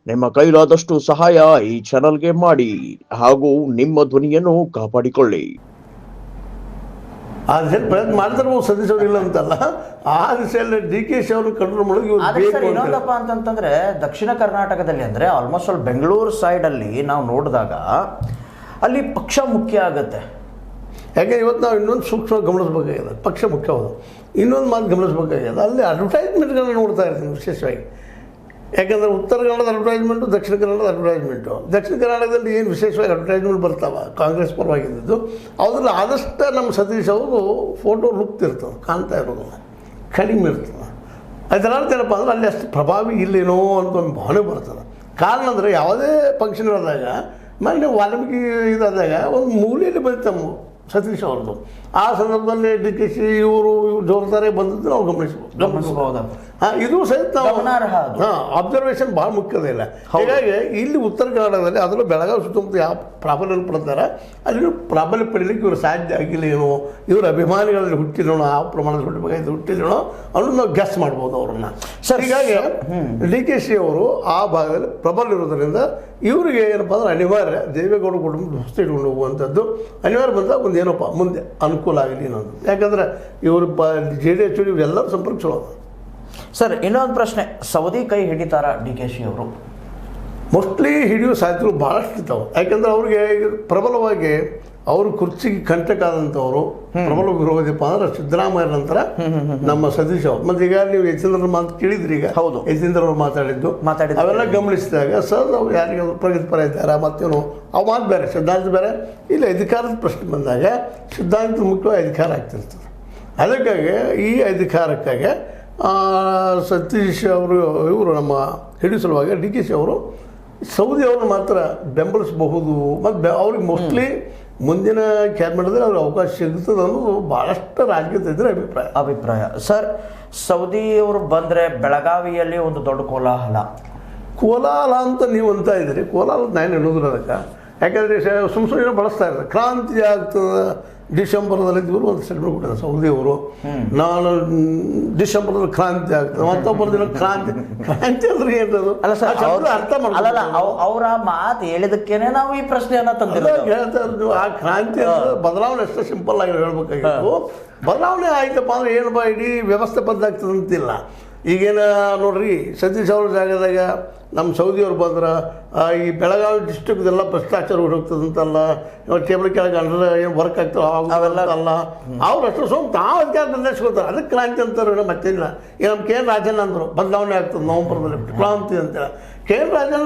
ನಿಮ್ಮ ಕೈಲಾದಷ್ಟು ಸಹಾಯ ಈ ಚಾನಲ್ಗೆ ಮಾಡಿ ಹಾಗೂ ನಿಮ್ಮ ಧ್ವನಿಯನ್ನು ಕಾಪಾಡಿಕೊಳ್ಳಿ. ಆ ದಿಸೆಯಲ್ಲಿ ಪ್ರಯತ್ನ ಮಾಡ್ತಿರ್ಬೋದು ಸತೀಶ್ ಅವರು ಇಲ್ಲ ಅಂತಲ್ಲ. ಆ ದಿಸೆಯಲ್ಲಿ DKಶಿ ಅವರು ಕಂಟ್ರೋಲ್ ಮಾಡೋದು ಇವ್ರು ಆದ್ರೆ ಸರ್ ಬೇಕು ಅಂತ. ಇನ್ನೊಂದಪ್ಪ ಅಂತಂತಂದ್ರೆ ದಕ್ಷಿಣ ಕರ್ನಾಟಕದಲ್ಲಿ ಅಂದ್ರೆ ಆಲ್ಮೋಸ್ಟ್ ಅಲ್ಲಿ ಬೆಂಗಳೂರು ಸೈಡ್ ಅಲ್ಲಿ ನಾವು ನೋಡಿದಾಗ ಅಲ್ಲಿ ಪಕ್ಷ ಮುಖ್ಯ ಆಗುತ್ತೆ. ಯಾಕೆ ಇವತ್ತು ನಾವು ಇನ್ನೊಂದು ಸೂಕ್ಷ್ಮ ಗಮನಿಸಬೇಕಾಗಿದೆ. ಪಕ್ಷ ಮುಖ್ಯವಾದ ಇನ್ನೊಂದು ಮಾತು ಗಮನಿಸಬೇಕಾಗಿದೆ. ಅಲ್ಲಿ ಅಡ್ವರ್ಟೈಸ್ಮೆಂಟ್ಗಳನ್ನ ನೋಡ್ತಾ ಇರ್ತೀನಿ ವಿಶೇಷವಾಗಿ. ಯಾಕಂದರೆ ಉತ್ತರ ಕನ್ನಡದ ಅಡ್ವರ್ಟೈಸ್ಮೆಂಟು, ದಕ್ಷಿಣ ಕನ್ನಡದ ಅಡ್ವರ್ಟೈಸ್ಮೆಂಟು. ದಕ್ಷಿಣ ಕನ್ನಡದಲ್ಲಿ ಏನು ವಿಶೇಷವಾಗಿ ಅಡ್ವರ್ಟೈಸ್ಮೆಂಟ್ ಬರ್ತಾವೆ ಕಾಂಗ್ರೆಸ್ ಪರವಾಗಿದ್ದು ಅದ್ರಲ್ಲಿ ಆದಷ್ಟು ನಮ್ಮ ಸತೀಶ್ ಅವರು ಫೋಟೋ ಲುಕ್ ಇರ್ತದೆ, ಕಾಣ್ತಾ ಇರೋದಿಲ್ಲ, ಕಡಿಮೆ ಇರ್ತದೆ. ಅದರ ಅರ್ಥ ಏನಪ್ಪ ಅಂದ್ರೆ ಅಲ್ಲಿ ಅಷ್ಟು ಪ್ರಭಾವಿ ಇಲ್ಲೇನೋ ಅಂತ ಒಂದು ಭಾವನೆ ಬರ್ತದೆ. ಕಾರಣ ಅಂದರೆ ಯಾವುದೇ ಫಂಕ್ಷನ್ ಆದಾಗ ಮೊನ್ನೆ ವಾಲ್ಮೀಕಿ ಇದಾದಾಗ ಒಂದು ಮೂಲೆಯಲ್ಲಿ ಬಂದಿತ್ತು ಸತೀಶ್ ಅವ್ರದ್ದು. ಆ ಸಂದರ್ಭದಲ್ಲಿ DKಶಿ ಇವರು ಜೋರ್ದಾರೆ ಬಂದದ್ದು ನಾವು ಗಮನಿಸಬಹುದು. ಇದು ಸಹಿತ ನಾವು ಅಬ್ಸರ್ವೇಷನ್ ಭಾಳ ಮುಖ್ಯದ ಇಲ್ಲ. ಹೀಗಾಗಿ ಇಲ್ಲಿ ಉತ್ತರ ಕನ್ನಡದಲ್ಲಿ ಅದರಲ್ಲೂ ಬೆಳಗಾವಿ ಸುತ್ತಮುತ್ತ ಯಾವ ಪ್ರಾಬಲ್ಯ ಪಡ್ತಾರೆ ಅಲ್ಲಿ ಪ್ರಾಬಲ್ಯ ಪಡೀಲಿಕ್ಕೆ ಇವರು ಸಾಧ್ಯ ಆಗಿಲ್ಲ ಏನೋ, ಇವ್ರ ಅಭಿಮಾನಿಗಳಲ್ಲಿ ಹುಟ್ಟಿರೋಣ, ಆ ಪ್ರಮಾಣದಲ್ಲಿ ಹುಟ್ಟಬೇಕಾಯ್ತು ಹುಟ್ಟಿರೋಣ ಅನ್ನೋದು ನಾವು ಗೆಸ್ ಮಾಡ್ಬೋದು ಅವ್ರನ್ನ. ಹೀಗಾಗಿ DKಶಿ ಅವರು ಆ ಭಾಗದಲ್ಲಿ ಪ್ರಬಲ ಇರೋದರಿಂದ ಇವರಿಗೆ ಏನಪ್ಪ ಅಂದ್ರೆ ಅನಿವಾರ್ಯ ದೇವೇಗೌಡ ಕುಟುಂಬ ಹೊಸ ಇಟ್ಕೊಂಡು ಹೋಗುವಂಥದ್ದು ಅನಿವಾರ್ಯ ಬಂದಾಗ ಒಂದು ಏನಪ್ಪ ಮುಂದೆ ಅನುಕೂಲ ಆಗಲಿ ಅನ್ನೋದು. ಯಾಕಂದರೆ ಇವರು JDS ಇವರೆಲ್ಲರೂ ಸಂಪರ್ಕಿಸೋದು. ಸರ್ ಇನ್ನೊಂದು ಪ್ರಶ್ನೆ, ಸೌದಿ ಕೈ ಹಿಡಿತಾರ DKಶಿ ಅವರು? ಮೋಸ್ಟ್ಲಿ ಹಿಡಿಯೋ ಸಾಧ್ಯತೆಗಳು ಭಾಳಷ್ಟು ಇರ್ತಾವೆ. ಯಾಕಂದ್ರೆ ಅವ್ರಿಗೆ ಪ್ರಬಲವಾಗಿ ಅವರು ಕುರ್ಚಿಗೆ ಕಂಟಕ ಆದಂಥವ್ರು ಪ್ರಬಲ ವಿರೋಧಿಪ್ಪ ಅಂದ್ರೆ ಸಿದ್ದರಾಮಯ್ಯ ನಂತರ ನಮ್ಮ ಸತೀಶ್ ಅವರು. ಮತ್ತು ಈಗ ನೀವು ಯತೀಂದ್ರ ಮಾತು ಕೇಳಿದ್ರಿ, ಈಗ ಹೌದು ಯತೀಂದ್ರ ಅವರು ಮಾತಾಡಿದ್ದು ಅವೆಲ್ಲ ಗಮನಿಸಿದಾಗ ಸರ್ ಅವ್ರು ಯಾರಿಗಾದ್ರು ಪ್ರಗತಿಪರ ಇದ್ದಾರೆ ಮತ್ತೇನು ಅವು ಮಾತು ಬೇರೆ, ಸಿದ್ಧಾಂತ ಬೇರೆ. ಇಲ್ಲ ಅಧಿಕಾರದ ಪ್ರಶ್ನೆ ಬಂದಾಗ ಸಿದ್ಧಾಂತ ಮುಖ್ಯವಾಗಿ ಅಧಿಕಾರ ಆಗ್ತಿರ್ತದೆ. ಅದಕ್ಕಾಗಿ ಈ ಅಧಿಕಾರಕ್ಕಾಗಿ ಸತೀಶ್ ಅವರು ಇವರು ನಮ್ಮ ಹಿಡಿಯೋ ಸಲುವಾಗಿ DKಶಿ ಅವರು ಸೌದಿ ಅವ್ರನ್ನ ಮಾತ್ರ ಬೆಂಬಲಿಸಬಹುದು. ಮತ್ತು ಅವ್ರಿಗೆ ಮೋಸ್ಟ್ಲಿ ಮುಂದಿನ ಕ್ಯಾಬಿನೆಟ್ದಲ್ಲಿ ಅವ್ರಿಗೆ ಅವಕಾಶ ಸಿಗ್ತದೆ ಅನ್ನೋದು ಭಾಳಷ್ಟು ರಾಜಕೀಯದ ಅಭಿಪ್ರಾಯ. ಸರ್ ಸೌದಿ ಅವರು ಬಂದರೆ ಬೆಳಗಾವಿಯಲ್ಲಿ ಒಂದು ದೊಡ್ಡ ಕೋಲಾಹಲ ಅಂತ ನೀವು ಅಂತ ಇದ್ದೀರಿ. ಕೋಲಾಹಲ ನಾನು ಹೇಳೋದಿಲ್ಲ ಅದಕ್ಕೆ. ಯಾಕಂದರೆ ಸುಮ್ಮನೆ ಬಳಸ್ತಾ ಇದ್ದಾರೆ. ಕ್ರಾಂತಿ ಆಗ್ತದೆ ಡಿಸೆಂಬರ್ದಲ್ಲಿ ಇವರು ಒಂದು ಸ್ಟೇಟ್ಮೆಂಟ್ ಕೊಟ್ಟಿದ್ದಾರೆ ಸೌದಿಯವರು, ನಾನು ಡಿಸೆಂಬರ್ದಲ್ಲಿ ಕ್ರಾಂತಿ ಆಗ್ತದೆ, ಮತ್ತೊಬ್ಬರ ದಿನ ಕ್ರಾಂತಿ ಅಂದ್ರೆ ಏನದು ಅಲ್ಲ ಸರ್, ಅರ್ಥ ಮಾಡಲ್ಲ. ಅವರ ಮಾತು ಹೇಳಿದಕ್ಕೇನೆ ನಾವು ಈ ಪ್ರಶ್ನೆಯನ್ನ ತಂದಿರೋದು. ಹೇಳ್ತಾ ಇರೋದು ಆ ಕ್ರಾಂತಿ ಅಂದ್ರೆ ಬದಲಾವಣೆ ಎಷ್ಟು ಸಿಂಪಲ್ ಆಗಿ ಹೇಳ್ಬೇಕಾಗಿತ್ತು. ಬದಲಾವಣೆ ಆಯ್ತಪ್ಪ ಅಂದ್ರೆ ಏನಪ್ಪ ಇಡೀ ವ್ಯವಸ್ಥೆ ಬದಲಾಗ್ತದೆ ಅಂತಿಲ್ಲ. ಈಗೇನ ನೋಡ್ರಿ ಸತೀಶ್ ಅವ್ರ ಜಾಗದಾಗ ನಮ್ಮ ಸೌದಿಯವ್ರು ಬಂದ್ರೆ ಈ ಬೆಳಗಾವಿ ಡಿಸ್ಟ್ರಿಕ್ದೆಲ್ಲ ಭ್ರಷ್ಟಾಚಾರ ಹೋಗ್ತದಂತಲ್ಲ, ಟೇಬಲ್ ಕೆಳಗೆ ಅಂದ್ರೆ ಏನು ವರ್ಕ್ ಆಗ್ತವೆ ಅವೆಲ್ಲ ಅಲ್ಲ. ಅವ್ರು ಅಷ್ಟು ಸೋಮ್ ತಾವು ಅಧಿಕಾರ ನಿರ್ದೇಶಿಸ್ಕೊತಾರೆ. ಅದಕ್ಕೆ ಕ್ರಾಂತಿ ಅಂತಾರೆ, ಮತ್ತೇನಿಲ್ಲ. ಈಗ ನಮ್ಮ KN ರಾಜಣ್ಣ ಅಂದರು ಬದಲಾವಣೆ ಆಗ್ತದೆ ನವಂಬರ್ದಲ್ಲಿ ಕ್ರಾಂತಿ ಅಂತೇಳಿ. KN ರಾಜಣ್ಣ